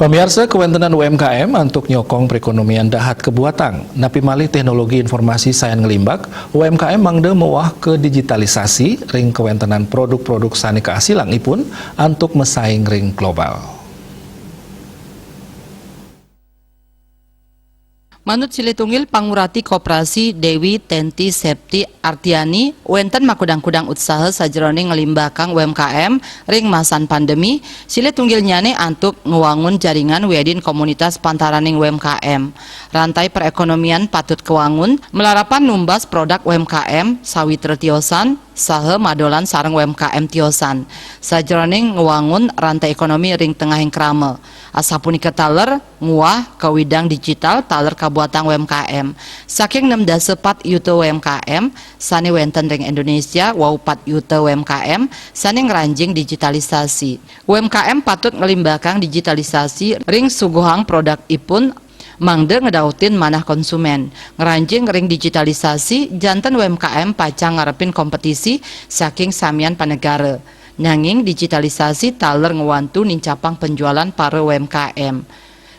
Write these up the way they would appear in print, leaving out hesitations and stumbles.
Pemirsa, kewentenan UMKM untuk nyokong perekonomian dahat kebuatan. Napi malih teknologi informasi sayan ngelimbak, UMKM mangde mewah ke digitalisasi ring kewentenan produk-produk sani keasilang ipun untuk mesaing ring global. Manut Silitungil Pangurati Koperasi Dewi Tenti Septi Artiani, wenten makudang-kudang usaha sajroning ngelimbakang UMKM ring masan pandemi, Silitungil nyane antuk ngewangun jaringan wedin komunitas pantaraning UMKM. Rantai perekonomian patut kewangun, melarapan numbas produk UMKM sawitra tiosan, saha madolan sareng UMKM tiosan. Sajroning ngewangun rantai ekonomi ring tengahing krame. Asapunika taler nguah ke widang digital taler kabuatan UMKM. Saking 6,4 yuta UMKM, sani wenten ring Indonesia wau 4 yuta UMKM, sani ngeranjing digitalisasi. UMKM patut ngelimbakang digitalisasi ring suguhang produk ipun mangde ngedautin manah konsumen. Ngeranjing ring digitalisasi janten UMKM pacang ngarepin kompetisi saking samian panegara. Nanging digitalisasi taler ngewantu nincapang penjualan para UMKM.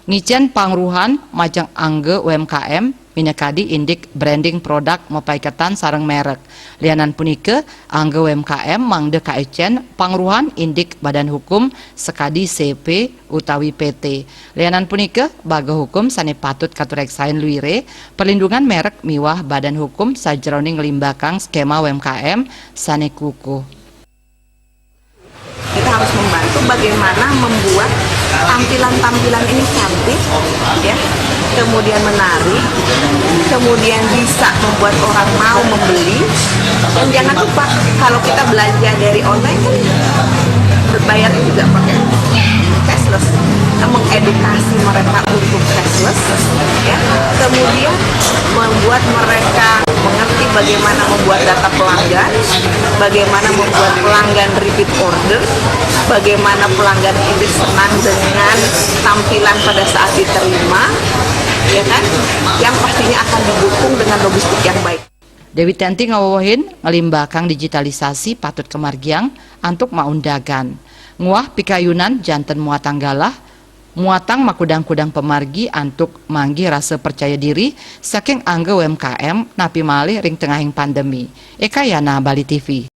Ngicen pangruhan majang angge UMKM minekadi indik branding produk mapaiketan sareng merek. Lianan punike angge UMKM mangde kaecen pangruhan indik badan hukum sekadi CP utawi PT. Lianan punike baga hukum sane patut katureksain luire perlindungan merek miwah badan hukum sajroning ngelimbakang skema UMKM sane kukuh. Kita harus membantu bagaimana membuat tampilan-tampilan ini cantik, ya, kemudian menarik, kemudian bisa membuat orang mau membeli. Dan jangan lupa kalau kita belanja dari online kan berbayarnya juga pakai cashless. Kita mengedukasi mereka untuk cashless, ya, kemudian membuat mereka mengerti bagaimana membuat data pelanggan, bagaimana membuat pelanggan repeat order, bagaimana pelanggan itu senang dengan tampilan pada saat diterima, ya kan, yang pastinya akan didukung dengan logistik yang baik. Dewi Tenti ngawawahin ngelimbakang digitalisasi patut kemargiang antuk maundagan. Nguah pikayunan janten muatang galah, muatang makudang-kudang pemargi antuk manggi rasa percaya diri saking angge UMKM napi malih ring tengahing pandemi. Eka Yana, Bali TV.